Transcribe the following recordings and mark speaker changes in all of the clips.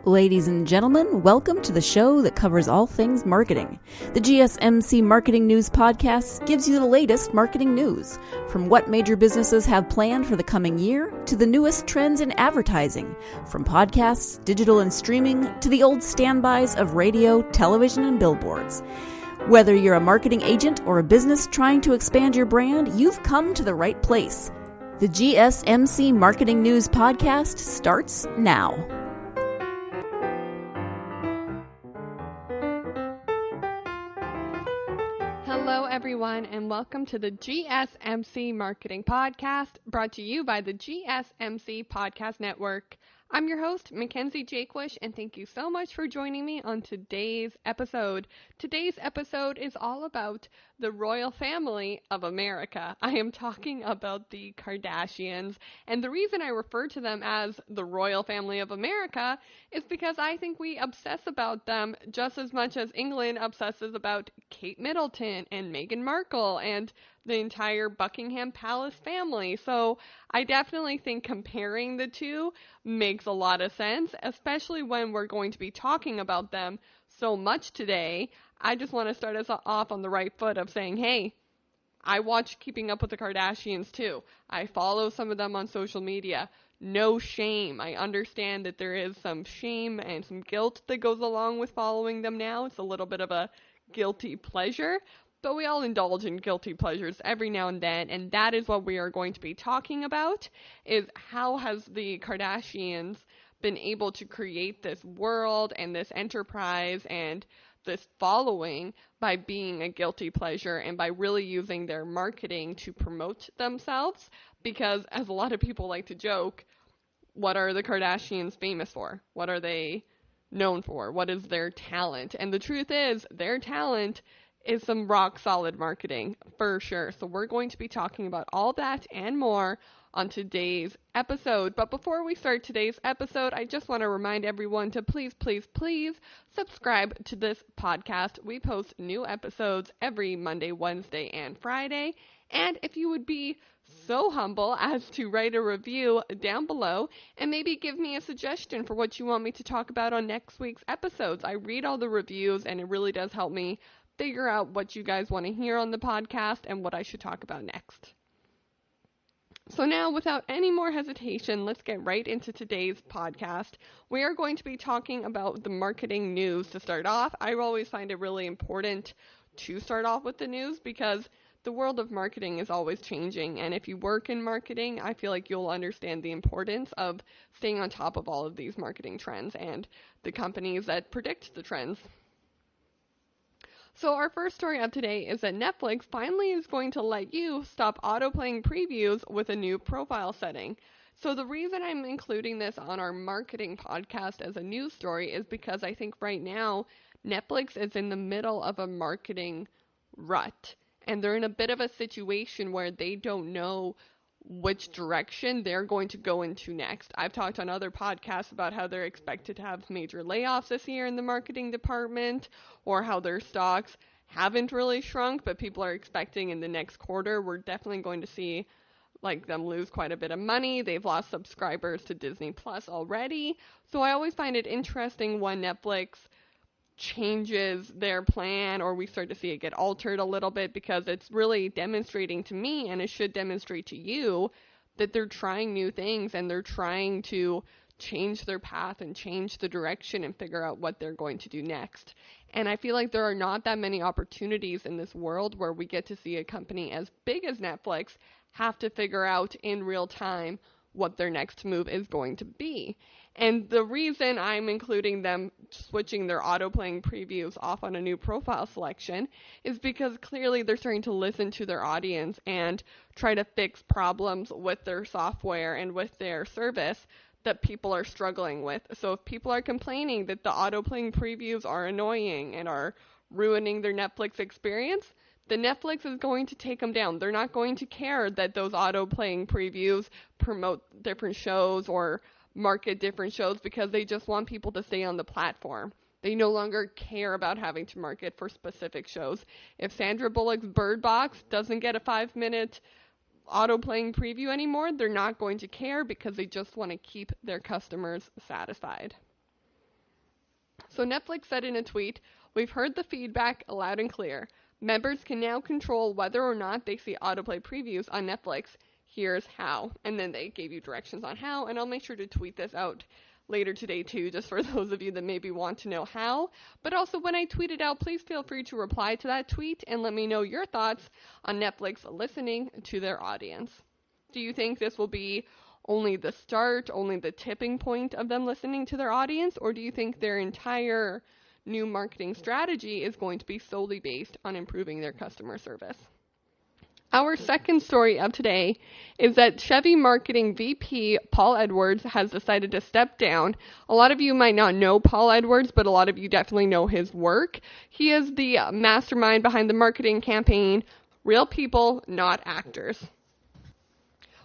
Speaker 1: Ladies and gentlemen, welcome to the show that covers all things marketing. The GSMC Marketing News Podcast gives you the latest marketing news, from what major businesses have planned for the coming year to the newest trends in advertising, from podcasts, digital and streaming, to the old standbys of radio, television, and billboards. Whether you're a marketing agent or a business trying to expand your brand, you've come to the right place. The GSMC Marketing News Podcast starts now.
Speaker 2: Hello, everyone, and welcome to the GSMC Marketing Podcast, brought to you by the GSMC Podcast Network. I'm your host, Mackenzie, and thank you so much for joining me on today's episode. Today's episode is all about the royal family of America. I am talking about the Kardashians, and the reason I refer to them as the royal family of America is because I think we obsess about them just as much as England obsesses about Kate Middleton and Meghan Markle and the entire Buckingham Palace family. So I definitely think comparing the two makes a lot of sense, especially when we're going to be talking about them so much today. I just want to start us off on the right foot of saying, hey, I watch Keeping Up with the Kardashians too. I follow some of them on social media. No shame. I understand that there is some shame and some guilt that goes along with following them now. It's a little bit of a guilty pleasure. But we all indulge in guilty pleasures every now and then, and that is what we are going to be talking about, is how has the Kardashians been able to create this world and this enterprise and this following by being a guilty pleasure and by really using their marketing to promote themselves. Because as a lot of people like to joke, what are the Kardashians famous for? What are they known for? What is their talent? And the truth is, their talent is some rock solid marketing for sure. So we're going to be talking about all that and more on today's episode. But before we start today's episode, I just want to remind everyone to please subscribe to this podcast. We post new episodes every Monday, Wednesday, and Friday. And if you would be so humble as to write a review down below and maybe give me a suggestion for what you want me to talk about on next week's episodes. I read all the reviews and it really does help me figure out what you guys want to hear on the podcast and what I should talk about next. So now, without any more hesitation, let's get right into today's podcast. We are going to be talking about the marketing news to start off. I always find it really important to start off with the news because the world of marketing is always changing, and if you work in marketing, I feel like you'll understand the importance of staying on top of all of these marketing trends and the companies that predict the trends. So our first story of today is that Netflix finally is going to let you stop auto-playing previews with a new profile setting. So the reason I'm including this on our marketing podcast as a news story is because I think right now Netflix is in the middle of a marketing rut. And they're in a bit of a situation where they don't know which direction they're going to go into next. I've talked on other podcasts about how they're expected to have major layoffs this year in the marketing department, or how their stocks haven't really shrunk, but people are expecting in the next quarter we're definitely going to see them lose quite a bit of money. They've lost subscribers to Disney Plus already. So I always find it interesting when Netflix changes their plan or we start to see it get altered a little bit, because it's really demonstrating to me, and it should demonstrate to you, that they're trying new things and they're trying to change their path and change the direction and figure out what they're going to do next. And I feel like there are not that many opportunities in this world where we get to see a company as big as Netflix have to figure out in real time what their next move is going to be. And the reason I'm including them switching their auto-playing previews off on a new profile selection is because clearly they're starting to listen to their audience and try to fix problems with their software and with their service that people are struggling with. So if people are complaining that the auto-playing previews are annoying and are ruining their Netflix experience, the Netflix is going to take them down. They're not going to care that those auto-playing previews promote different shows or market different shows, because they just want people to stay on the platform. They no longer care about having to market for specific shows. If Sandra Bullock's Bird Box doesn't get a 5-minute auto-playing preview anymore, they're not going to care because they just want to keep their customers satisfied. So Netflix said in a tweet, "We've heard the feedback loud and clear. Members can now control whether or not they see autoplay previews on Netflix. Here's how." And then they gave you directions on how, and I'll make sure to tweet this out later today too, just for those of you that maybe want to know how. But also when I tweet it out, please feel free to reply to that tweet and let me know your thoughts on Netflix listening to their audience. Do you think this will be only the start, only the tipping point of them listening to their audience, or do you think their entire new marketing strategy is going to be solely based on improving their customer service? Our second story of today is that Chevy Marketing VP Paul Edwards has decided to step down. A lot of you might not know Paul Edwards, but a lot of you definitely know his work. He is the mastermind behind the marketing campaign, Real People, Not Actors,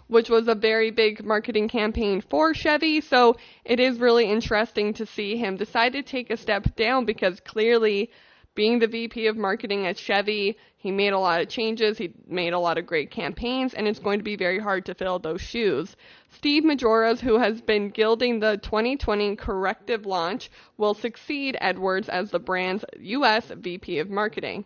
Speaker 2: which was a very big marketing campaign for Chevy. So it is really interesting to see him decide to take a step down, because clearly being the VP of marketing at Chevy, he made a lot of changes, he made a lot of great campaigns, and it's going to be very hard to fill those shoes. Steve Majoras, who has been gilding the 2020 corrective launch, will succeed Edwards as the brand's U.S. VP of marketing.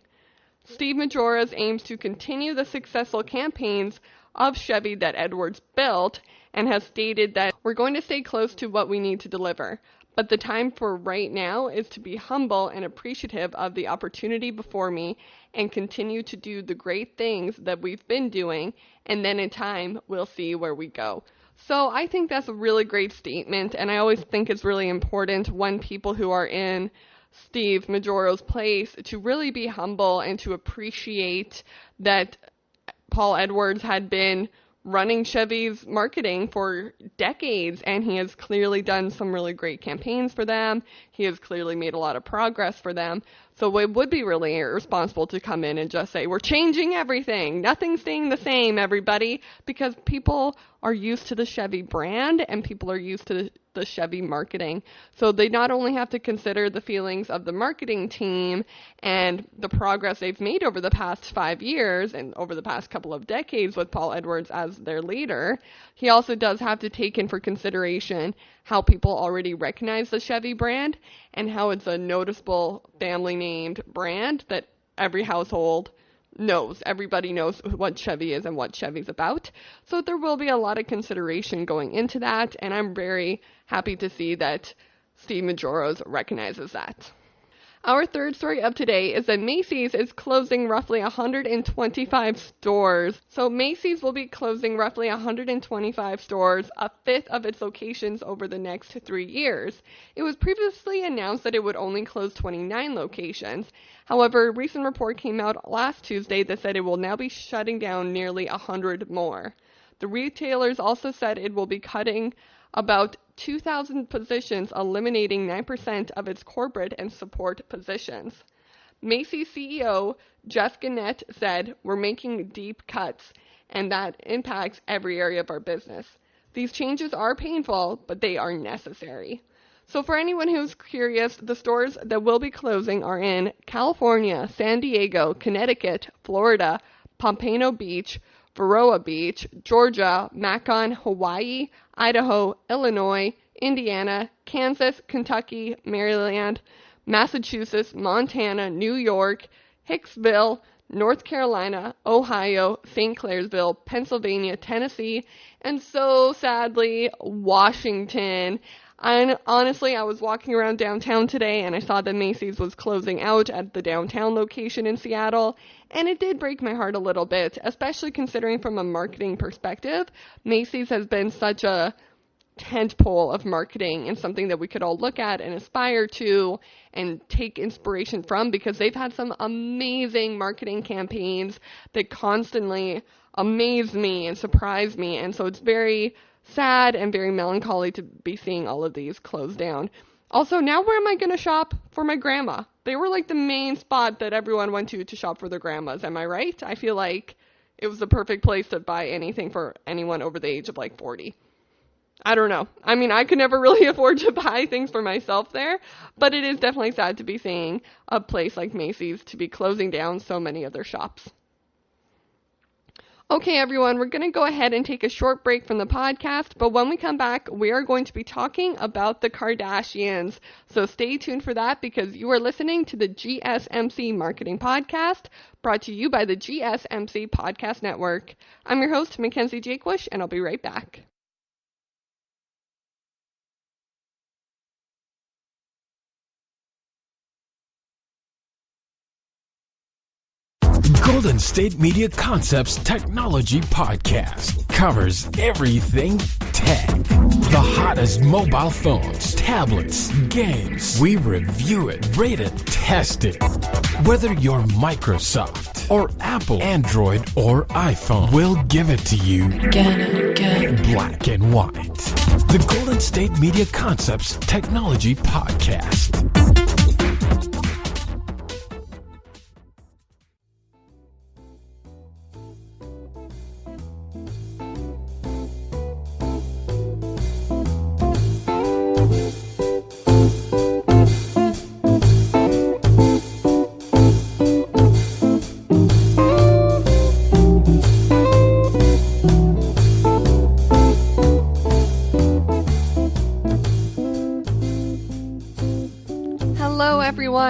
Speaker 2: Steve Majoras aims to continue the successful campaigns of Chevy that Edwards built, and has stated that we're going to stay close to what we need to deliver. But the time for right now is to be humble and appreciative of the opportunity before me and continue to do the great things that we've been doing, and then in time we'll see where we go. So I think that's a really great statement, and I always think it's really important when people who are in Steve Majora's place to really be humble and to appreciate that Paul Edwards had been running Chevy's marketing for decades, and he has clearly done some really great campaigns for them. He has clearly made a lot of progress for them. So it would be really irresponsible to come in and just say, we're changing everything. Nothing's staying the same, everybody, because people are used to the Chevy brand and people are used to the Chevy marketing. So they not only have to consider the feelings of the marketing team and the progress they've made over the past 5 years and over the past couple of decades with Paul Edwards as their leader, he also does have to take in for consideration how people already recognize the Chevy brand and how it's a noticeable family-named brand that every household knows. Everybody knows what Chevy is and what Chevy's about. So there will be a lot of consideration going into that, and I'm very happy to see that Steve Majoras recognizes that. Our third story of today is that Macy's is closing roughly 125 stores. So Macy's will be closing roughly 125 stores, a fifth of its locations over the next 3 years. It was previously announced that it would only close 29 locations. However, a recent report came out last Tuesday that said it will now be shutting down nearly 100 more. The retailers also said it will be cutting about 2,000 positions, eliminating 9% of its corporate and support positions. Macy's CEO Jeff Gennett said, "We're making deep cuts, and that impacts every area of our business. These changes are painful, but they are necessary." So for anyone who's curious, the stores that will be closing are in California, San Diego, Connecticut, Florida, Pompano Beach, Varroa Beach, Georgia, Macon, Hawaii, Idaho, Illinois, Indiana, Kansas, Kentucky, Maryland, Massachusetts, Montana, New York, Hicksville, North Carolina, Ohio, St. Clairsville, Pennsylvania, Tennessee, and so sadly, Washington. And honestly, I was walking around downtown today and I saw that Macy's was closing out at the downtown location in Seattle, and it did break my heart a little bit, especially considering from a marketing perspective, Macy's has been such a tentpole of marketing and something that we could all look at and aspire to and take inspiration from, because they've had some amazing marketing campaigns that constantly amaze me and surprise me, and so it's very sad and very melancholy to be seeing all of these close down. Also, now where am I going to shop for my grandma? They were like the main spot that everyone went to shop for their grandmas. Am I right? I feel like it was the perfect place to buy anything for anyone over the age of like 40. I don't know. I mean, I could never really afford to buy things for myself there, but it is definitely sad to be seeing a place like Macy's to be closing down so many of their shops. Okay, everyone, we're going to go ahead and take a short break from the podcast, but when we come back, we are going to be talking about the Kardashians. So stay tuned for that because you are listening to the GSMC Marketing Podcast, brought to you by the GSMC Podcast Network. I'm your host, Mackenzie Jakewish, and I'll be right back.
Speaker 3: Golden State Media Concepts Technology Podcast covers everything tech. The hottest mobile phones, tablets, games. We review it, rate it, test it. Whether you're Microsoft or Apple, Android or iPhone, we'll give it to you again. Black and white. The Golden State Media Concepts Technology Podcast.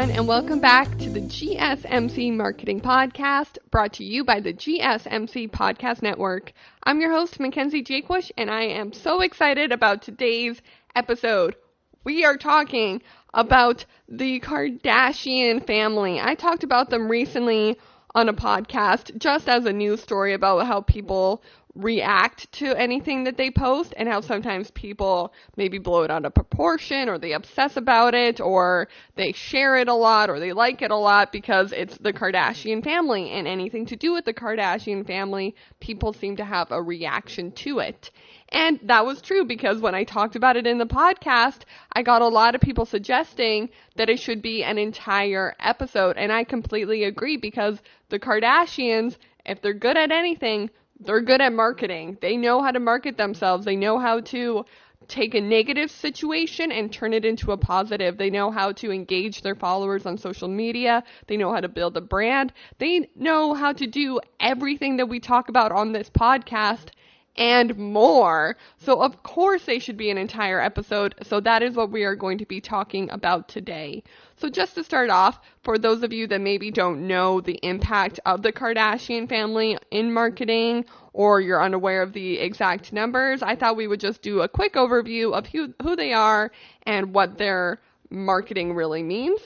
Speaker 2: And welcome back to the GSMC Marketing Podcast, brought to you by the GSMC Podcast Network. I'm your host, Mackenzie Jakewish, and I am so excited about today's episode. We are talking about the Kardashian family. I talked about them recently on a podcast just as a news story about how people react to anything that they post and how sometimes people maybe blow it out of proportion or they obsess about it or they share it a lot or they like it a lot because it's the Kardashian family, and anything to do with the Kardashian family, people seem to have a reaction to it. And that was true because when I talked about it in the podcast, I got a lot of people suggesting that it should be an entire episode, and I completely agree because the Kardashians, if they're good at anything, they're good at marketing. They know how to market themselves. They know how to take a negative situation and turn it into a positive. They know how to engage their followers on social media. They know how to build a brand. They know how to do everything that we talk about on this podcast and more. So of course they should be an entire episode. So that is what we are going to be talking about today. So just to start off, for those of you that maybe don't know the impact of the Kardashian family in marketing, or you're unaware of the exact numbers, I thought we would just do a quick overview of who they are and what their marketing really means.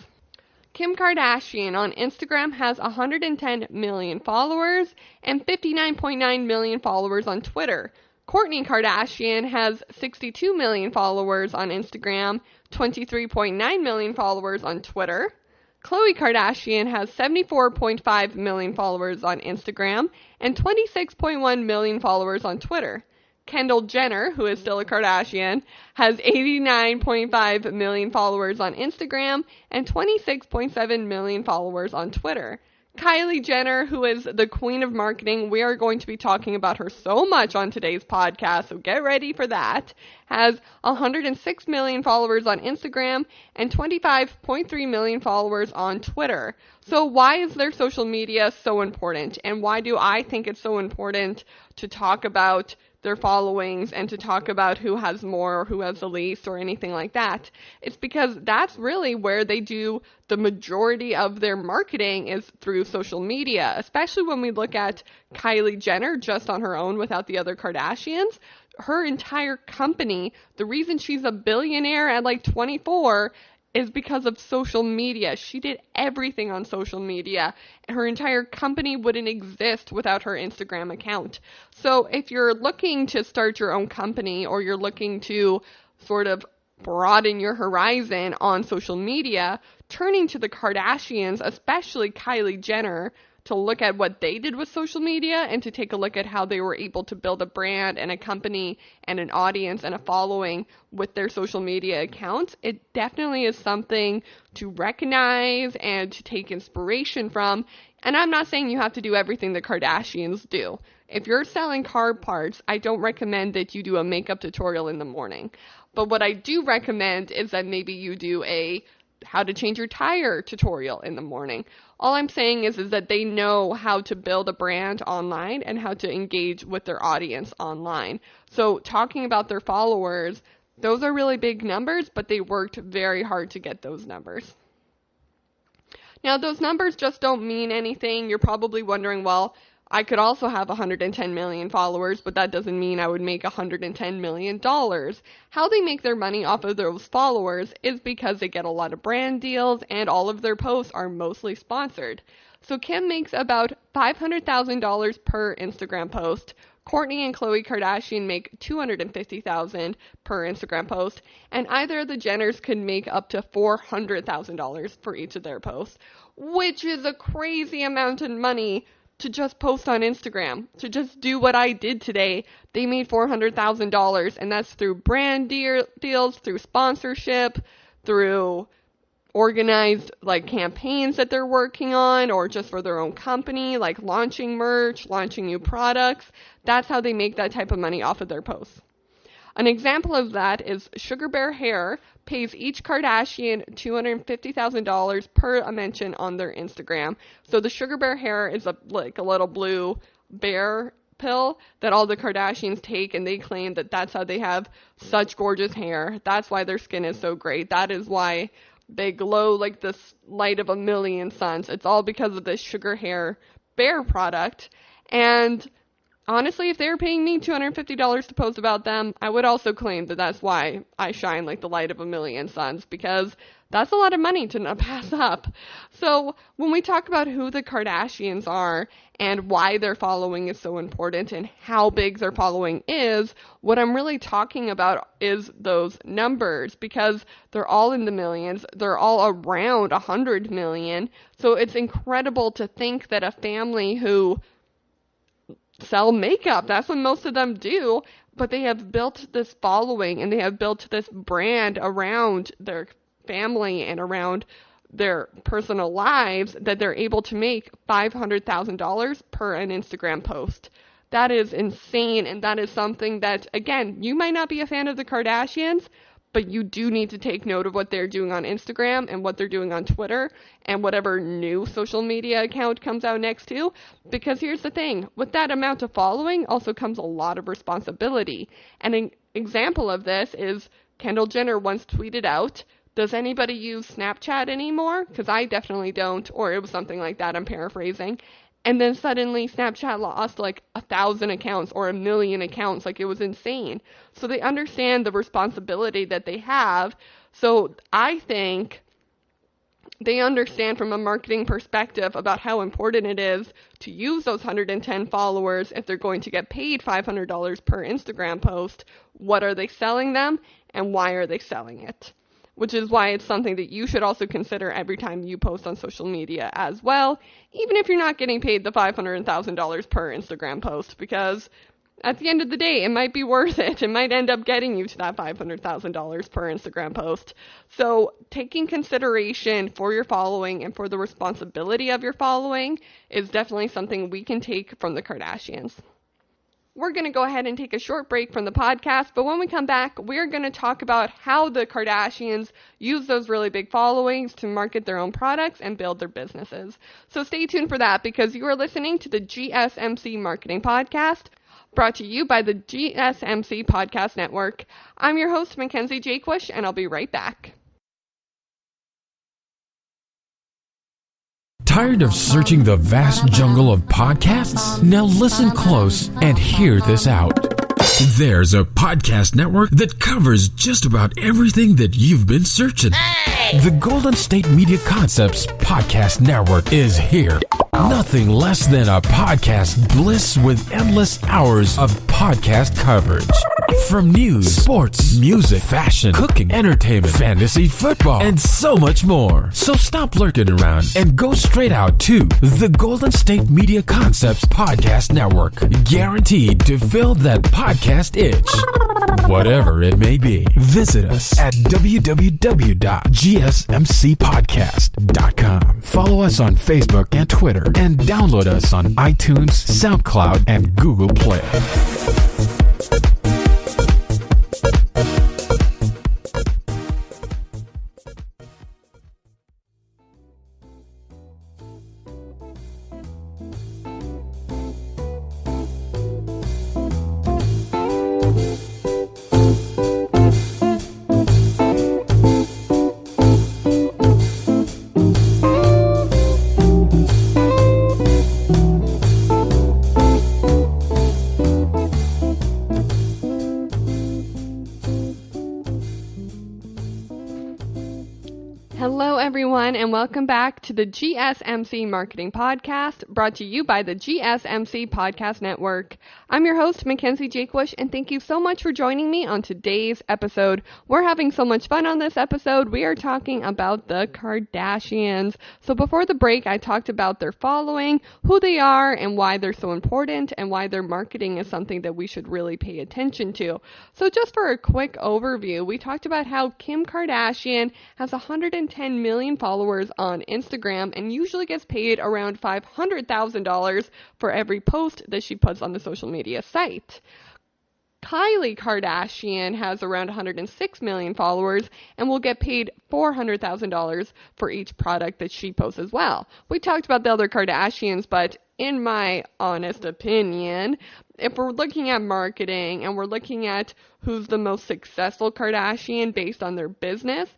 Speaker 2: Kim Kardashian on Instagram has 110 million followers and 59.9 million followers on Twitter. Kourtney Kardashian has 62 million followers on Instagram, 23.9 million followers on Twitter. Khloe Kardashian has 74.5 million followers on Instagram and 26.1 million followers on Twitter. Kendall Jenner, who is still a Kardashian, has 89.5 million followers on Instagram and 26.7 million followers on Twitter. Kylie Jenner, who is the queen of marketing, we are going to be talking about her so much on today's podcast, so get ready for that, has 106 million followers on Instagram and 25.3 million followers on Twitter. So why is their social media so important? And why do I think it's so important to talk about their followings and to talk about who has more or who has the least or anything like that? It's because that's really where they do the majority of their marketing, is through social media, especially when we look at Kylie Jenner just on her own without the other Kardashians. Her entire company, the reason she's a billionaire at like 24 is because of social media. She did everything on social media. Her entire company wouldn't exist without her Instagram account. So if you're looking to start your own company, or you're looking to sort of broaden your horizon on social media, turning to the Kardashians, especially Kylie Jenner, to look at what they did with social media and to take a look at how they were able to build a brand and a company and an audience and a following with their social media accounts, it definitely is something to recognize and to take inspiration from. And I'm not saying you have to do everything the Kardashians do. If you're selling car parts, I don't recommend that you do a makeup tutorial in the morning. But what I do recommend is that maybe you do a how to change your tire tutorial in the morning. All I'm saying is that they know how to build a brand online and how to engage with their audience online. So talking about their followers, those are really big numbers, but they worked very hard to get those numbers. Now, those numbers just don't mean anything. You're probably wondering, well, I could also have 110 million followers, but that doesn't mean I would make $110 million. How they make their money off of those followers is because they get a lot of brand deals and all of their posts are mostly sponsored. So Kim makes about $500,000 per Instagram post. Kourtney and Khloe Kardashian make $250,000 per Instagram post, and either of the Jenners could make up to $400,000 for each of their posts, which is a crazy amount of money to just post on Instagram, to just do what I did today. They made $400,000, and that's through brand deals, through sponsorship, through organized campaigns that they're working on, or just for their own company, like launching merch, launching new products. That's how they make that type of money off of their posts. An example of that is Sugar Bear Hair pays each Kardashian $250,000 per mention on their Instagram. So the Sugar Bear Hair is a little blue bear pill that all the Kardashians take, and they claim that that's how they have such gorgeous hair. That's why their skin is so great. That is why they glow like the light of a million suns. It's all because of this Sugar Hair Bear product. And honestly, if they were paying me $250 to post about them, I would also claim that that's why I shine like the light of a million suns, because that's a lot of money to not pass up. So when we talk about who the Kardashians are and why their following is so important and how big their following is, what I'm really talking about is those numbers, because they're all in the millions. They're all around 100 million. So it's incredible to think that a family who sell makeup, that's what most of them do, but they have built this following and they have built this brand around their family and around their personal lives that they're able to make $500,000 per an Instagram post. That is insane, and that is something that, again, you might not be a fan of the Kardashians, but you do need to take note of what they're doing on Instagram and what they're doing on Twitter and whatever new social media account comes out next to. Because here's the thing, with that amount of following also comes a lot of responsibility. And an example of this is Kendall Jenner once tweeted out, "Does anybody use Snapchat anymore? Because I definitely don't," or it was something like that, I'm paraphrasing. And then suddenly Snapchat lost 1,000 accounts or 1 million accounts. It was insane. So they understand the responsibility that they have. So I think they understand from a marketing perspective about how important it is to use those 110 followers if they're going to get paid $500 per Instagram post. What are they selling them and why are they selling it? Which is why it's something that you should also consider every time you post on social media as well, even if you're not getting paid the $500,000 per Instagram post, because at the end of the day, it might be worth it. It might end up getting you to that $500,000 per Instagram post. So taking consideration for your following and for the responsibility of your following is definitely something we can take from the Kardashians. We're going to go ahead and take a short break from the podcast, but when we come back, we're going to talk about how the Kardashians use those really big followings to market their own products and build their businesses. So stay tuned for that, because you are listening to the GSMC Marketing Podcast, brought to you by the GSMC Podcast Network. I'm your host, Mackenzie Jakewish, and I'll be right back.
Speaker 3: Tired of searching the vast jungle of podcasts? Now listen close and hear this out. There's a podcast network that covers just about everything that you've been searching. Hey! The Golden State Media Concepts Podcast Network is here. Nothing less than a podcast bliss with endless hours of podcast coverage. From news, sports, music, fashion, cooking, entertainment, fantasy, football, and so much more. So stop lurking around and go straight out to the Golden State Media Concepts Podcast Network. Guaranteed to fill that podcast itch. Whatever it may be. Visit us at www.gsmcpodcast.com. Follow us on Facebook and Twitter, and download us on iTunes, SoundCloud, and Google Play.
Speaker 2: Hello, everyone, and welcome back to the GSMC Marketing Podcast, brought to you by the GSMC Podcast Network. I'm your host, Mackenzie Jakewish, and thank you so much for joining me on today's episode. We're having so much fun on this episode. We are talking about the Kardashians. So before the break, I talked about their following, who they are, and why they're so important, and why their marketing is something that we should really pay attention to. So just for a quick overview, we talked about how Kim Kardashian has 110 million followers on Instagram and usually gets paid around $500,000 for every post that she puts on the social media site. Kylie Kardashian has around 106 million followers and will get paid $400,000 for each product that she posts as well. We talked about the other Kardashians, but in my honest opinion, if we're looking at marketing and we're looking at who's the most successful Kardashian based on their business,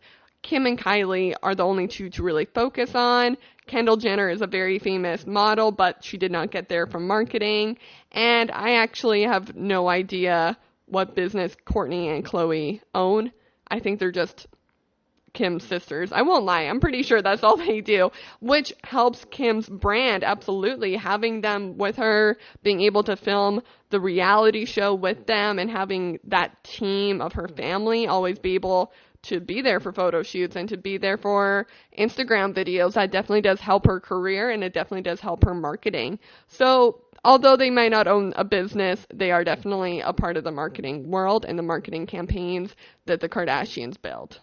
Speaker 2: Kim and Kylie are the only two to really focus on. Kendall Jenner is a very famous model, but she did not get there from marketing. And I actually have no idea what business Kourtney and Khloe own. I think they're just Kim's sisters. I won't lie. I'm pretty sure that's all they do, which helps Kim's brand. Absolutely. Having them with her, being able to film the reality show with them, and having that team of her family always be able to be there for photo shoots and to be there for Instagram videos, that definitely does help her career, and it definitely does help her marketing. So although they might not own a business, they are definitely a part of the marketing world and the marketing campaigns that the Kardashians build.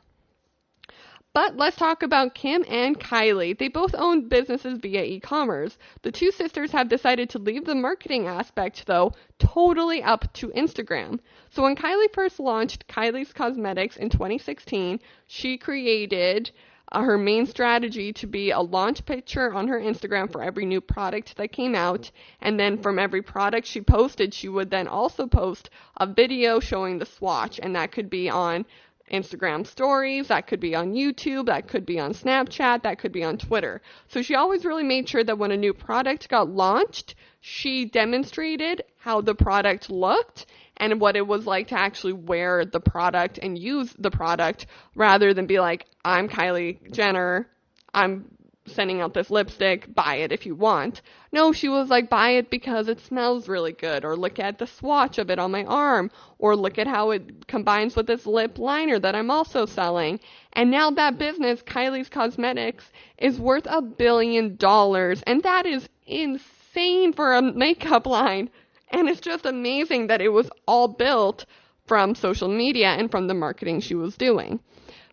Speaker 2: But let's talk about Kim and Kylie. They both own businesses via e-commerce. The two sisters have decided to leave the marketing aspect, though, totally up to Instagram. So when Kylie first launched Kylie's Cosmetics in 2016, she created her main strategy to be a launch picture on her Instagram for every new product that came out. And then from every product she posted, she would then also post a video showing the swatch. And that could be on Instagram stories, that could be on YouTube, that could be on Snapchat, that could be on Twitter. So she always really made sure that when a new product got launched, she demonstrated how the product looked and what it was like to actually wear the product and use the product, rather than be like, I'm Kylie Jenner, I'm sending out this lipstick, buy it if you want. No, she was like, buy it because it smells really good, or look at the swatch of it on my arm, or look at how it combines with this lip liner that I'm also selling. And now that business, Kylie's Cosmetics, is worth $1 billion, and that is insane for a makeup line. And it's just amazing that it was all built from social media and from the marketing she was doing.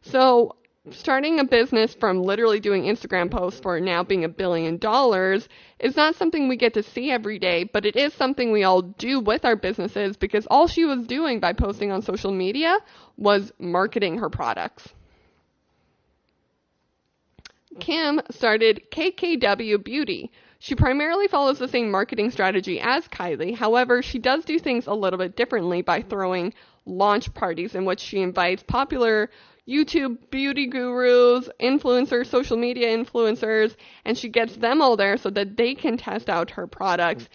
Speaker 2: So starting a business from literally doing Instagram posts for now being $1 billion is not something we get to see every day, but it is something we all do with our businesses, because all she was doing by posting on social media was marketing her products. Kim started KKW Beauty. She primarily follows the same marketing strategy as Kylie. However, she does do things a little bit differently by throwing launch parties in which she invites popular YouTube beauty gurus, influencers, social media influencers, and she gets them all there so that they can test out her products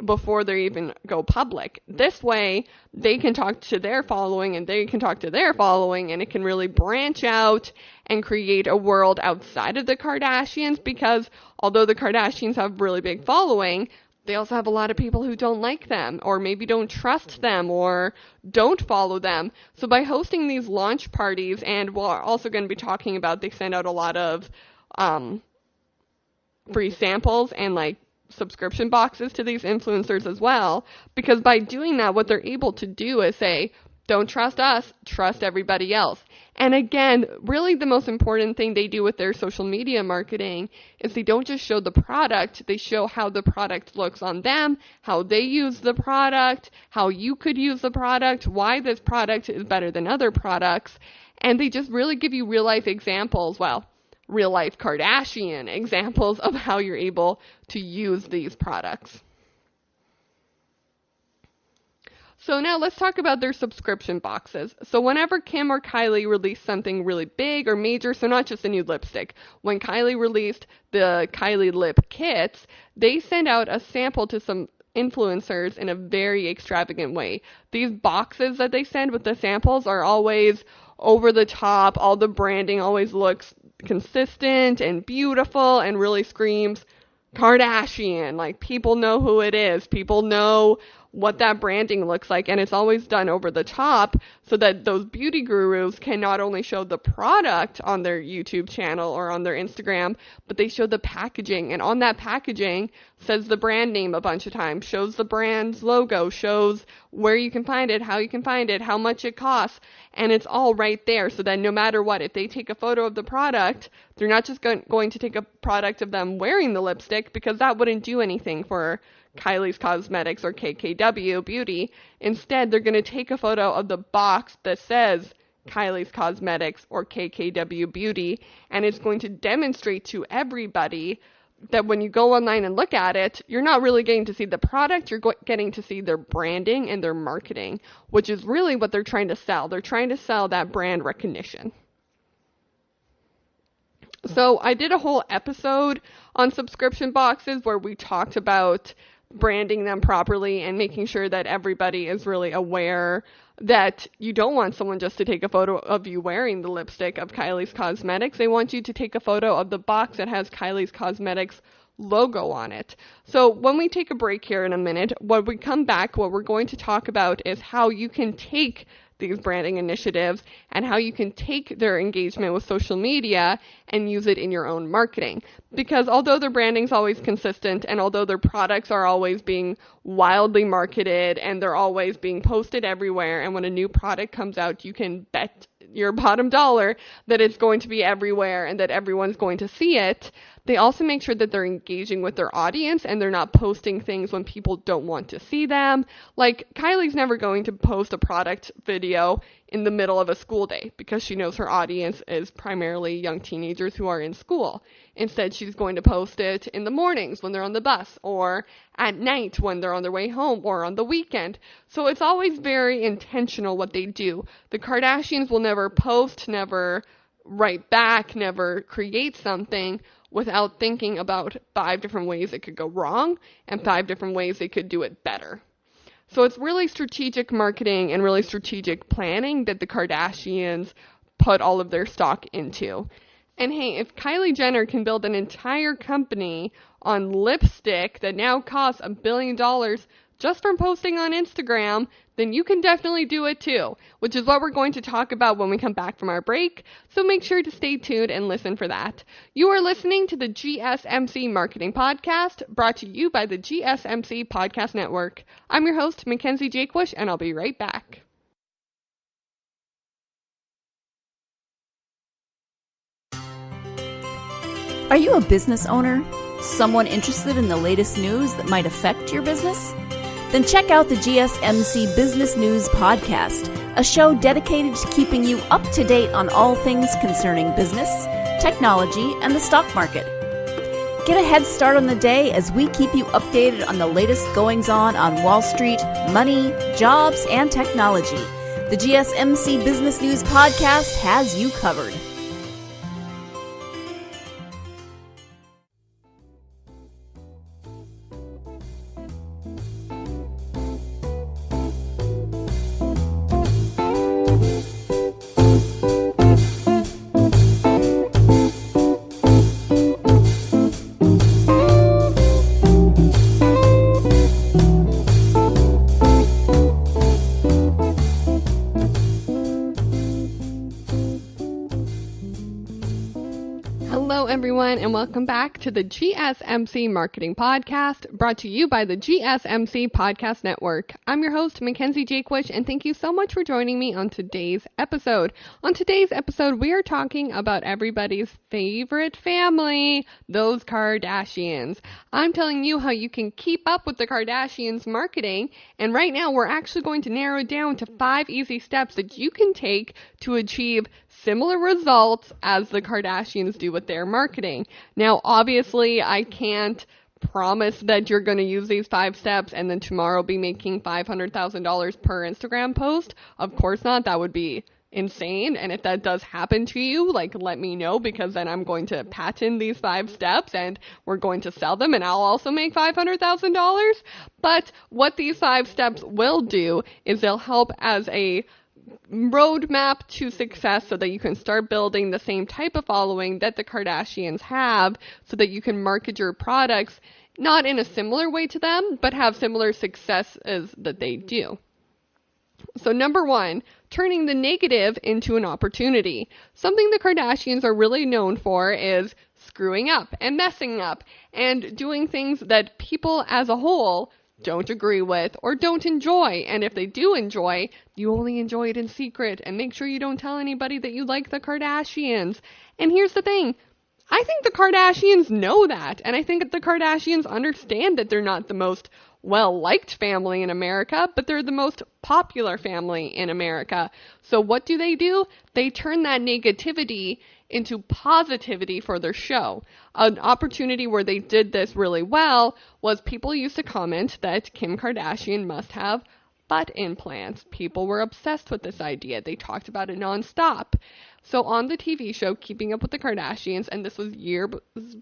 Speaker 2: before they even go public. This way, they can talk to their following, and they can talk to their following, and it can really branch out and create a world outside of the Kardashians, because although the Kardashians have a really big following, they also have a lot of people who don't like them, or maybe don't trust them, or don't follow them. So by hosting these launch parties, and we're also going to be talking about, they send out a lot of free samples and like subscription boxes to these influencers as well, because by doing that, what they're able to do is say, don't trust us, trust everybody else. And again, really the most important thing they do with their social media marketing is they don't just show the product, they show how the product looks on them, how they use the product, how you could use the product, why this product is better than other products. And they just really give you real life examples, well, real life Kardashian examples of how you're able to use these products. So now let's talk about their subscription boxes. So whenever Kim or Kylie release something really big or major, so not just a new lipstick, when Kylie released the Kylie lip kits, they send out a sample to some influencers in a very extravagant way. These boxes that they send with the samples are always over the top. All the branding always looks consistent and beautiful and really screams Kardashian. Like, people know who it is. People know what that branding looks like, and it's always done over the top so that those beauty gurus can not only show the product on their YouTube channel or on their Instagram, but they show the packaging, and on that packaging says the brand name a bunch of times, shows the brand's logo, shows where you can find it, how you can find it, how much it costs, and it's all right there, so that no matter what, if they take a photo of the product, they're not just going to take a product of them wearing the lipstick, because that wouldn't do anything for Kylie's Cosmetics or KKW Beauty. Instead, they're going to take a photo of the box that says Kylie's Cosmetics or KKW Beauty, and it's going to demonstrate to everybody that when you go online and look at it, you're not really getting to see the product, you're getting to see their branding and their marketing, which is really what they're trying to sell. They're trying to sell that brand recognition. So I did a whole episode on subscription boxes where we talked about branding them properly and making sure that everybody is really aware that you don't want someone just to take a photo of you wearing the lipstick of Kylie's Cosmetics. They want you to take a photo of the box that has Kylie's Cosmetics logo on it. So when we take a break here in a minute, when we come back, what we're going to talk about is how you can take these branding initiatives and how you can take their engagement with social media and use it in your own marketing. Because although their branding is always consistent and although their products are always being wildly marketed and they're always being posted everywhere, and when a new product comes out, you can bet your bottom dollar that it's going to be everywhere and that everyone's going to see it, they also make sure that they're engaging with their audience and they're not posting things when people don't want to see them. Like, Kylie's never going to post a product video in the middle of a school day because she knows her audience is primarily young teenagers who are in school. Instead, she's going to post it in the mornings when they're on the bus, or at night when they're on their way home, or on the weekend. So it's always very intentional what they do. The Kardashians will never post, never write back, never create something without thinking about 5 different ways it could go wrong and 5 different ways they could do it better. So it's really strategic marketing and really strategic planning that the Kardashians put all of their stock into. And hey, if Kylie Jenner can build an entire company on lipstick that now costs $1 billion just from posting on Instagram, then you can definitely do it too, which is what we're going to talk about when we come back from our break. So make sure to stay tuned and listen for that. You are listening to the GSMC Marketing Podcast, brought to you by the GSMC Podcast Network. I'm your host, Mackenzie Jakewish, and I'll be right back.
Speaker 1: Are you a business owner? Someone interested in the latest news that might affect your business? Then check out the GSMC Business News Podcast, a show dedicated to keeping you up to date on all things concerning business, technology, and the stock market. Get a head start on the day as we keep you updated on the latest goings-on Wall Street, money, jobs, and technology. The GSMC Business News Podcast has you covered.
Speaker 2: Everyone, and welcome back to the GSMC Marketing Podcast, brought to you by the GSMC Podcast Network. I'm your host, Mackenzie Jakewish, and thank you so much for joining me on today's episode. On today's episode, we are talking about everybody's favorite family, those Kardashians. I'm telling you how you can keep up with the Kardashians' marketing, and right now we're actually going to narrow it down to 5 easy steps that you can take to achieve similar results as the Kardashians do with their marketing. Now, obviously, I can't promise that you're going to use these 5 steps and then tomorrow be making $500,000 per Instagram post. Of course not. That would be insane. And if that does happen to you, let me know, because then I'm going to patent these 5 steps and we're going to sell them and I'll also make $500,000. But what these 5 steps will do is they'll help as a roadmap to success so that you can start building the same type of following that the Kardashians have so that you can market your products not in a similar way to them, but have similar successes that they do. So number 1, turning the negative into an opportunity. Something the Kardashians are really known for is screwing up and messing up and doing things that people as a whole don't agree with or don't enjoy. And if they do enjoy, you only enjoy it in secret, and make sure you don't tell anybody that you like the Kardashians. And here's the thing. I think the Kardashians know that, and I think the Kardashians understand that they're not the most well-liked family in America, but they're the most popular family in America. So what do? They turn that negativity into positivity for their show. An opportunity where they did this really well was people used to comment that Kim Kardashian must have butt implants. People were obsessed with this idea. They talked about it nonstop. So on the TV show, Keeping Up with the Kardashians, and this was years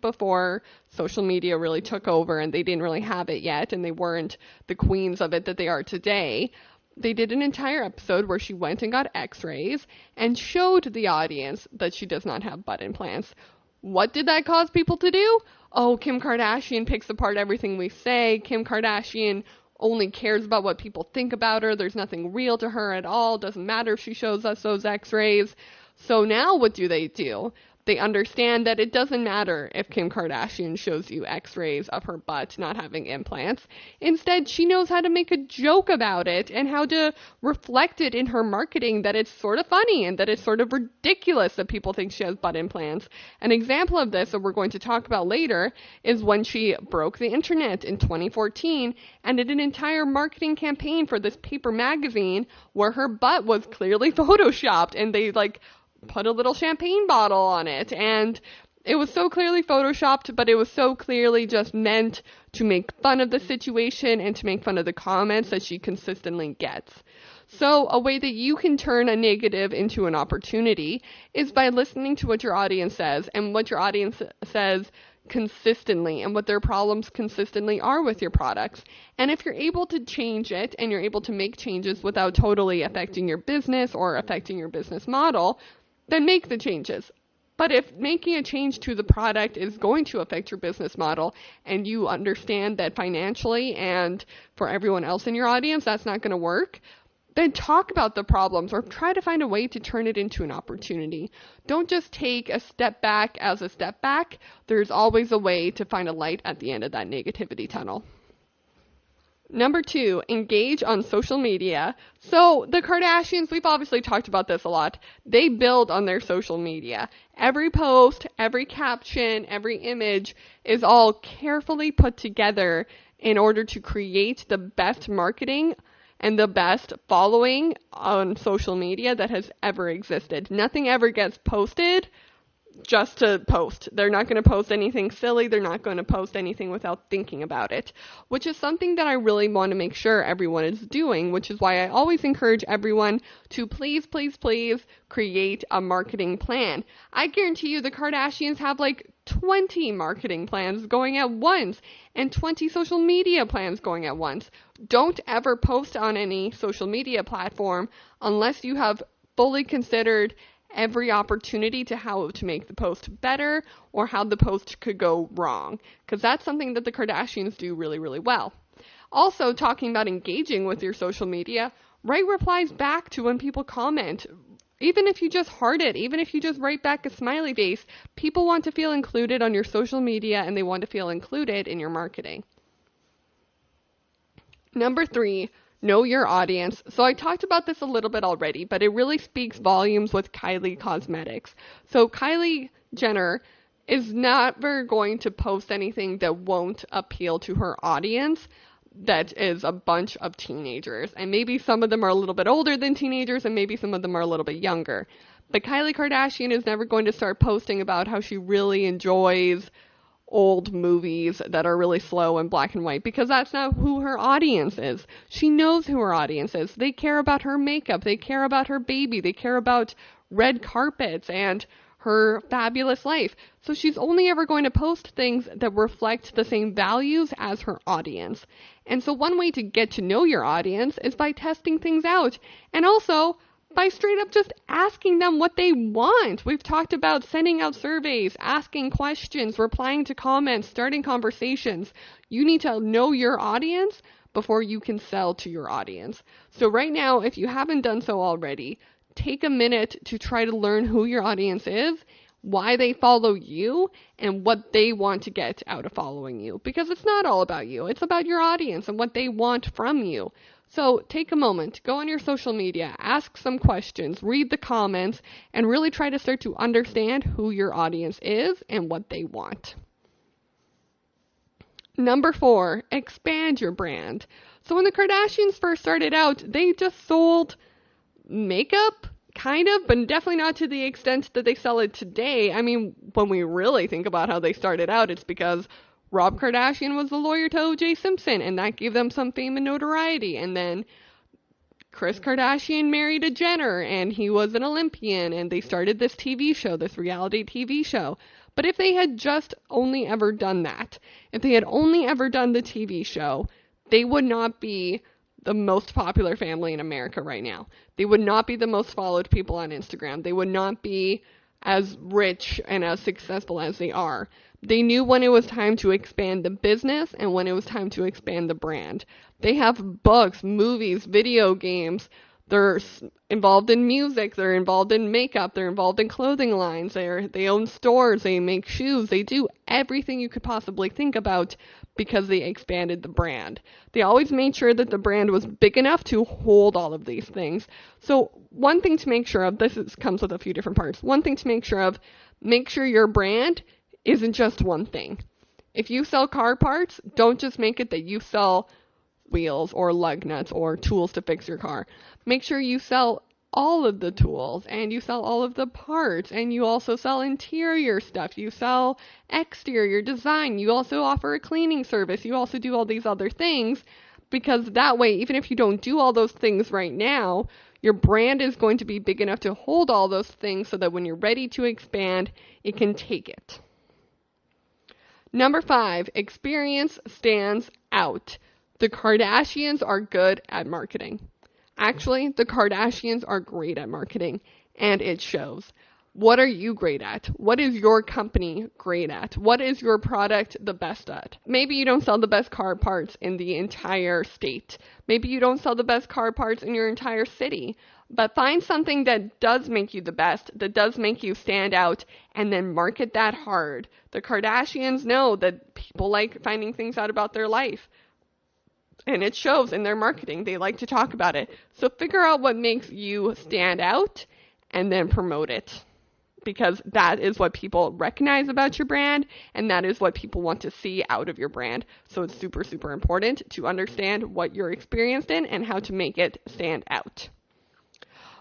Speaker 2: before social media really took over and they didn't really have it yet and they weren't the queens of it that they are today, they did an entire episode where she went and got x-rays and showed the audience that she does not have butt implants. What did that cause people to do? Oh, Kim Kardashian picks apart everything we say. Kim Kardashian only cares about what people think about her. There's nothing real to her at all. Doesn't matter if she shows us those x-rays. So now what do? They understand that it doesn't matter if Kim Kardashian shows you x-rays of her butt not having implants. Instead, she knows how to make a joke about it and how to reflect it in her marketing that it's sort of funny and that it's sort of ridiculous that people think she has butt implants. An example of this that we're going to talk about later is when she broke the internet in 2014 and did an entire marketing campaign for this paper magazine where her butt was clearly photoshopped and they put a little champagne bottle on it, and it was so clearly photoshopped, but it was so clearly just meant to make fun of the situation and to make fun of the comments that she consistently gets. So a way that you can turn a negative into an opportunity is by listening to what your audience says and what your audience says consistently and what their problems consistently are with your products. And if you're able to change it and you're able to make changes without totally affecting your business or affecting your business model, then make the changes. But if making a change to the product is going to affect your business model and you understand that financially and for everyone else in your audience that's not going to work, then talk about the problems or try to find a way to turn it into an opportunity. Don't just take a step back as a step back. There's always a way to find a light at the end of that negativity tunnel. Number 2, engage on social media. So the Kardashians, we've obviously talked about this a lot. They build on their social media. Every post, every caption, every image is all carefully put together in order to create the best marketing and the best following on social media that has ever existed. Nothing ever gets posted just to post. They're not going to post anything silly. They're not going to post anything without thinking about it, which is something that I really want to make sure everyone is doing, which is why I always encourage everyone to please, please, please create a marketing plan. I guarantee you the Kardashians have 20 marketing plans going at once and 20 social media plans going at once. Don't ever post on any social media platform unless you have fully considered every opportunity to how to make the post better or how the post could go wrong, because that's something that the Kardashians do really, really well. Also, talking about engaging with your social media, write replies back to when people comment. Even if you just heart it, even if you just write back a smiley face, people want to feel included on your social media and they want to feel included in your marketing. Number 3, know your audience. So I talked about this a little bit already, but it really speaks volumes with Kylie Cosmetics. So Kylie Jenner is never going to post anything that won't appeal to her audience. That is a bunch of teenagers. And maybe some of them are a little bit older than teenagers and maybe some of them are a little bit younger. But Kylie Kardashian is never going to start posting about how she really enjoys old movies that are really slow and black and white, because that's not who her audience is. She knows who her audience is. They care about her makeup. They care about her baby. They care about red carpets and her fabulous life. So she's only ever going to post things that reflect the same values as her audience. And so one way to get to know your audience is by testing things out and also by straight up just asking them what they want. We've talked about sending out surveys, asking questions, replying to comments, starting conversations. You need to know your audience before you can sell to your audience. So right now, if you haven't done so already, take a minute to try to learn who your audience is, why they follow you, and what they want to get out of following you. Because it's not all about you. It's about your audience and what they want from you. So take a moment, go on your social media, ask some questions, read the comments, and really try to start to understand who your audience is and what they want. Number 4, expand your brand. So when the Kardashians first started out, they just sold makeup, kind of, but definitely not to the extent that they sell it today. I mean, when we really think about how they started out, it's because Rob Kardashian was the lawyer to O.J. Simpson, and that gave them some fame and notoriety. And then Kris Kardashian married a Jenner, and he was an Olympian, and they started this TV show, this reality TV show. But if they had just only ever done that, if they had only ever done the TV show, they would not be the most popular family in America right now. They would not be the most followed people on Instagram. They would not be as rich and as successful as they are. They knew when it was time to expand the business and when it was time to expand the brand. They have books, movies, video games. They're involved in music. They're involved in makeup. They're involved in clothing lines. They own stores. They make shoes. They do everything you could possibly think about because they expanded the brand. They always made sure that the brand was big enough to hold all of these things. So one thing to make sure of, comes with a few different parts. One thing to make sure your brand isn't just one thing. If you sell car parts, don't just make it that you sell wheels or lug nuts or tools to fix your car. Make sure you sell all of the tools and you sell all of the parts, and you also sell interior stuff. You sell exterior design. You also offer a cleaning service. You also do all these other things, because that way, even if you don't do all those things right now, your brand is going to be big enough to hold all those things so that when you're ready to expand, it can take it. Number 5, experience stands out. The Kardashians are good at marketing. Actually, the Kardashians are great at marketing, and it shows. What are you great at? What is your company great at? What is your product the best at? Maybe you don't sell the best car parts in the entire state. Maybe you don't sell the best car parts in your entire city. But find something that does make you the best, that does make you stand out, and then market that hard. The Kardashians know that people like finding things out about their life. And it shows in their marketing. They like to talk about it. So figure out what makes you stand out and then promote it. Because that is what people recognize about your brand, and that is what people want to see out of your brand. So it's super, super important to understand what you're experienced in and how to make it stand out.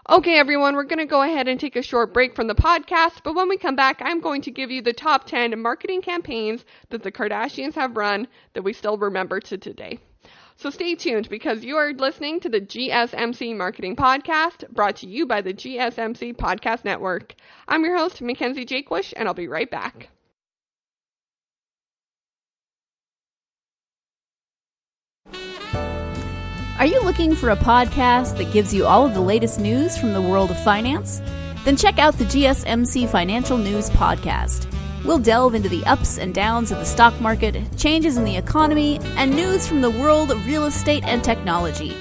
Speaker 2: Okay, everyone, we're going to go ahead and take a short break from the podcast, but when we come back, I'm going to give you the top 10 marketing campaigns that the Kardashians have run that we still remember to today. So stay tuned, because you are listening to the GSMC Marketing Podcast, brought to you by the GSMC Podcast Network. I'm your host, Mackenzie Jakewish, and I'll be right back.
Speaker 1: Are you looking for a podcast that gives you all of the latest news from the world of finance? Then check out the GSMC Financial News Podcast. We'll delve into the ups and downs of the stock market, changes in the economy, and news from the world of real estate and technology.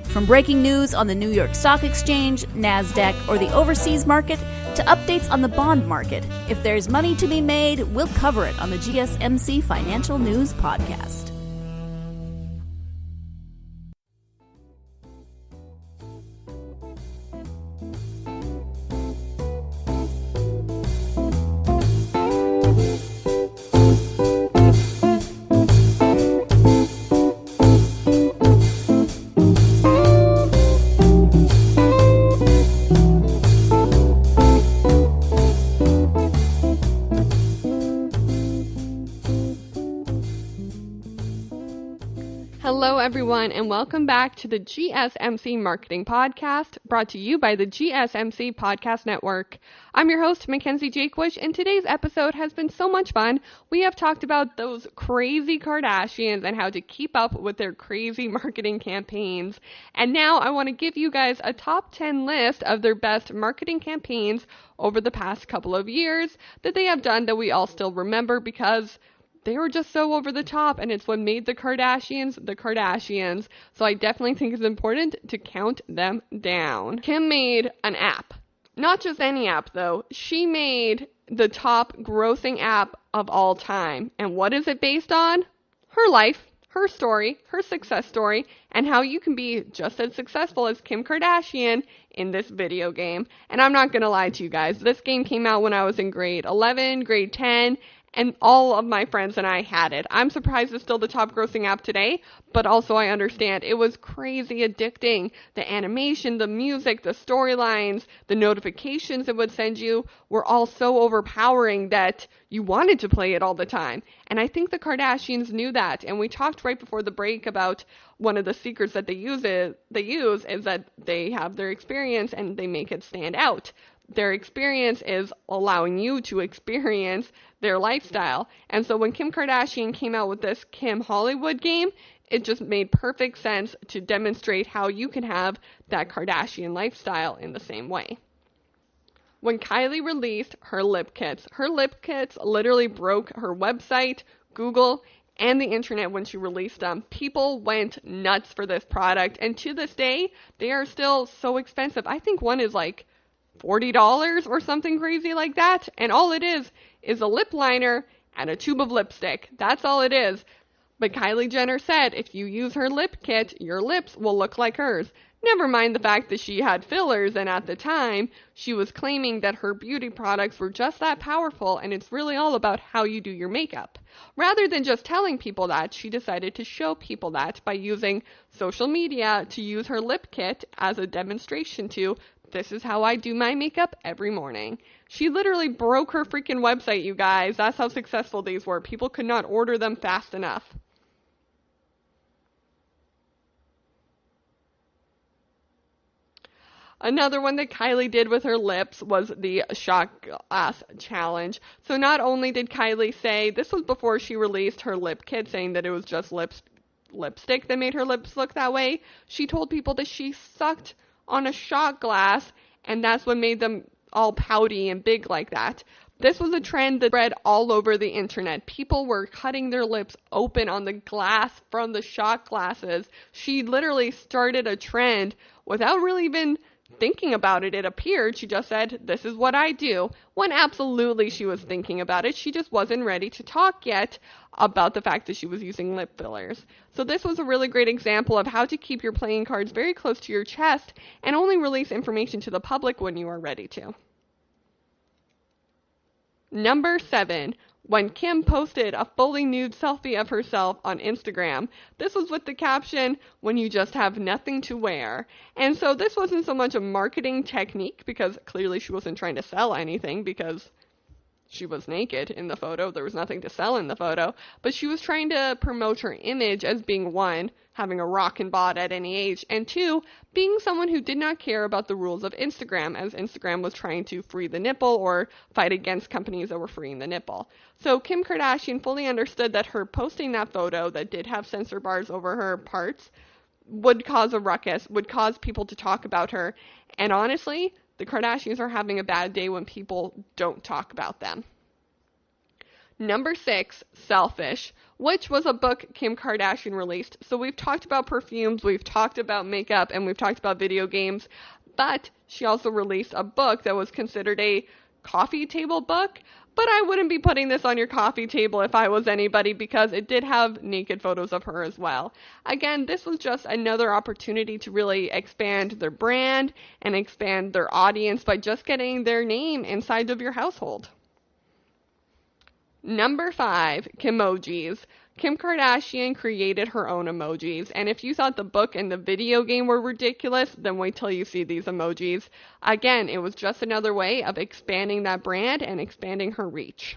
Speaker 1: From breaking news on the New York Stock Exchange, NASDAQ, or the overseas market, to updates on the bond market, if there's money to be made, we'll cover it on the GSMC Financial News Podcast.
Speaker 2: Hello, everyone, and welcome back to the GSMC Marketing Podcast, brought to you by the GSMC Podcast Network. I'm your host, Mackenzie Jakewish, and today's episode has been so much fun. We have talked about those crazy Kardashians and how to keep up with their crazy marketing campaigns. And now I want to give you guys a top 10 list of their best marketing campaigns over the past couple of years that they have done that we all still remember because they were just so over the top, and it's what made the Kardashians the Kardashians. So I definitely think it's important to count them down. Kim made an app. Not just any app, though. She made the top grossing app of all time. And what is it based on? Her life, her story, her success story, and how you can be just as successful as Kim Kardashian in this video game. And I'm not going to lie to you guys. This game came out when I was in grade 11, grade 10, and all of my friends and I had it. I'm surprised it's still the top grossing app today, but also I understand it was crazy addicting. The animation, the music, the storylines, the notifications it would send you were all so overpowering that you wanted to play it all the time. And I think the Kardashians knew that. And we talked right before the break about one of the secrets that they use is that they have their experience and they make it stand out. Their experience is allowing you to experience their lifestyle. And so when Kim Kardashian came out with this Kim Hollywood game, it just made perfect sense to demonstrate how you can have that Kardashian lifestyle in the same way. When Kylie released her lip kits literally broke her website, Google, and the internet when she released them. People went nuts for this product, and to this day, they are still so expensive. I think one is like $40 or something crazy like that. And all it is a lip liner and a tube of lipstick. That's all it is. But Kylie Jenner said if you use her lip kit, your lips will look like hers. Never mind the fact that she had fillers, and at the time, she was claiming that her beauty products were just that powerful, and it's really all about how you do your makeup. Rather than just telling people that, she decided to show people that by using social media to use her lip kit as a demonstration to, this is how I do my makeup every morning. She literally broke her freaking website, you guys. That's how successful these were. People could not order them fast enough. Another one that Kylie did with her lips was the shot glass challenge. So not only did Kylie say, this was before she released her lip kit, saying that it was just lipstick that made her lips look that way, she told people that she sucked on a shot glass, and that's what made them all pouty and big like that. This was a trend that spread all over the internet. People were cutting their lips open on the glass from the shot glasses. She literally started a trend without really even thinking about it. It appeared. She just said, this is what I do. When absolutely she was thinking about it, she just wasn't ready to talk yet about the fact that she was using lip fillers. So this was a really great example of how to keep your playing cards very close to your chest and only release information to the public when you are ready to. Number 7. When Kim posted a fully nude selfie of herself on Instagram. This was with the caption, when you just have nothing to wear. And so this wasn't so much a marketing technique, because clearly she wasn't trying to sell anything, because she was naked in the photo. There was nothing to sell in the photo. But she was trying to promote her image as being, 1, having a rockin' bod at any age, and 2, being someone who did not care about the rules of Instagram, as Instagram was trying to free the nipple or fight against companies that were freeing the nipple. So Kim Kardashian fully understood that her posting that photo that did have censor bars over her parts would cause a ruckus, would cause people to talk about her, and honestly, the Kardashians are having a bad day when people don't talk about them. Number 6, Selfish, which was a book Kim Kardashian released. So we've talked about perfumes, we've talked about makeup, and we've talked about video games, but she also released a book that was considered a coffee table book. But I wouldn't be putting this on your coffee table if I was anybody, because it did have naked photos of her as well. Again, this was just another opportunity to really expand their brand and expand their audience by just getting their name inside of your household. Number 5, Kimojis. Kim Kardashian created her own emojis, and if you thought the book and the video game were ridiculous, then wait till you see these emojis. Again, it was just another way of expanding that brand and expanding her reach.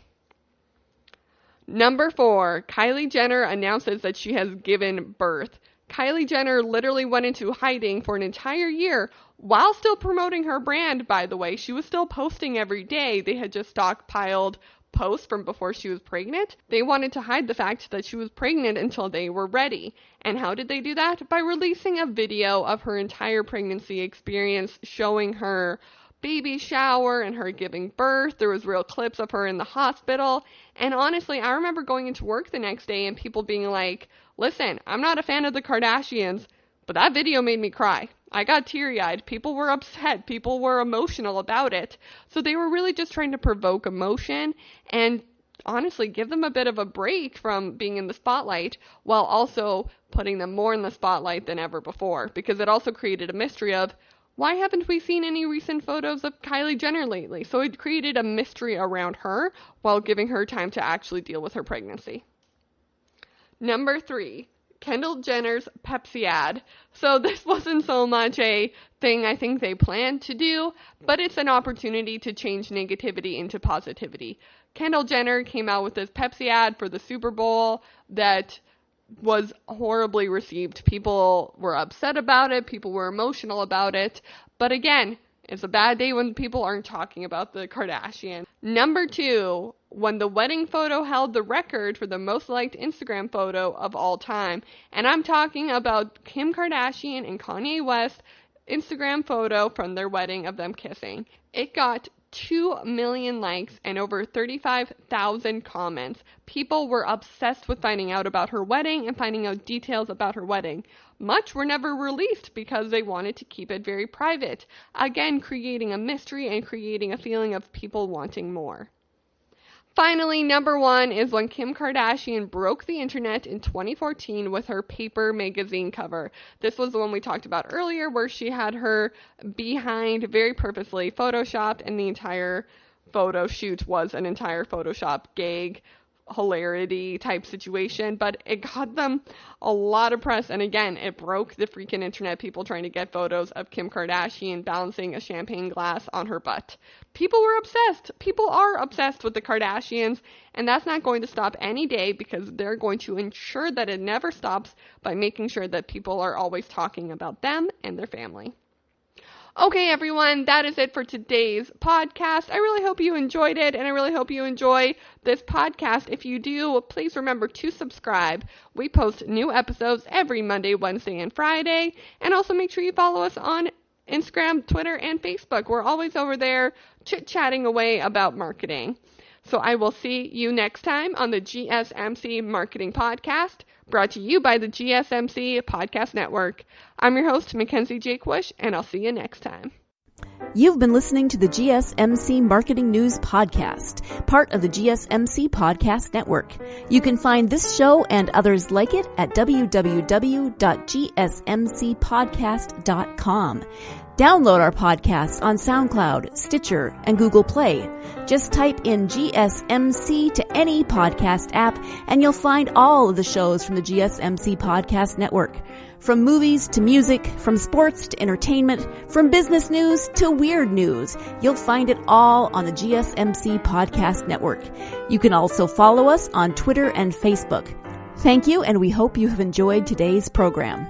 Speaker 2: Number 4, Kylie Jenner announces that she has given birth. Kylie Jenner literally went into hiding for an entire year while still promoting her brand, by the way. She was still posting every day. They had just stockpiled posts from before she was pregnant. They wanted to hide the fact that she was pregnant until they were ready. And how did they do that? By releasing a video of her entire pregnancy experience, showing her baby shower and her giving birth. There was real clips of her in the hospital. And honestly, I remember going into work the next day and people being like, listen, I'm not a fan of the Kardashians, but that video made me cry. I got teary-eyed. People were upset. People were emotional about it. So they were really just trying to provoke emotion and honestly give them a bit of a break from being in the spotlight while also putting them more in the spotlight than ever before, because it also created a mystery of, why haven't we seen any recent photos of Kylie Jenner lately? So it created a mystery around her while giving her time to actually deal with her pregnancy. Number 3, Kendall Jenner's Pepsi ad. So this wasn't so much a thing I think they planned to do, but it's an opportunity to change negativity into positivity. Kendall Jenner came out with this Pepsi ad for the Super Bowl that was horribly received. People were upset about it. People were emotional about it. But again, it's a bad day when people aren't talking about the Kardashian. Number 2, when the wedding photo held the record for the most liked Instagram photo of all time. And I'm talking about Kim Kardashian and Kanye West Instagram photo from their wedding of them kissing. It got 2 million likes and over 35,000 comments. People were obsessed with finding out about her wedding and finding out details about her wedding. Much were never released because they wanted to keep it very private. Again, creating a mystery and creating a feeling of people wanting more. Finally, number 1 is when Kim Kardashian broke the internet in 2014 with her Paper magazine cover. This was the one we talked about earlier where she had her behind very purposely photoshopped, and the entire photo shoot was an entire Photoshop gag, hilarity type situation, but it got them a lot of press, and again, it broke the freaking internet, people trying to get photos of Kim Kardashian balancing a champagne glass on her butt. People were obsessed. People are obsessed with the Kardashians, and that's not going to stop any day because they're going to ensure that it never stops by making sure that people are always talking about them and their family. Okay, everyone, that is it for today's podcast. I really hope you enjoyed it, and I really hope you enjoy this podcast. If you do, please remember to subscribe. We post new episodes every Monday, Wednesday, and Friday. And also make sure you follow us on Instagram, Twitter, and Facebook. We're always over there chit-chatting away about marketing. So I will see you next time on the GSMC Marketing Podcast, brought to you by the GSMC Podcast Network. I'm your host, Mackenzie Jakewish, and I'll see you next time.
Speaker 1: You've been listening to the GSMC Marketing News Podcast, part of the GSMC Podcast Network. You can find this show and others like it at www.gsmcpodcast.com. Download our podcasts on SoundCloud, Stitcher, and Google Play. Just type in GSMC to any podcast app, and you'll find all of the shows from the GSMC Podcast Network. From movies to music, from sports to entertainment, from business news to weird news, you'll find it all on the GSMC Podcast Network. You can also follow us on Twitter and Facebook. Thank you, and we hope you have enjoyed today's program.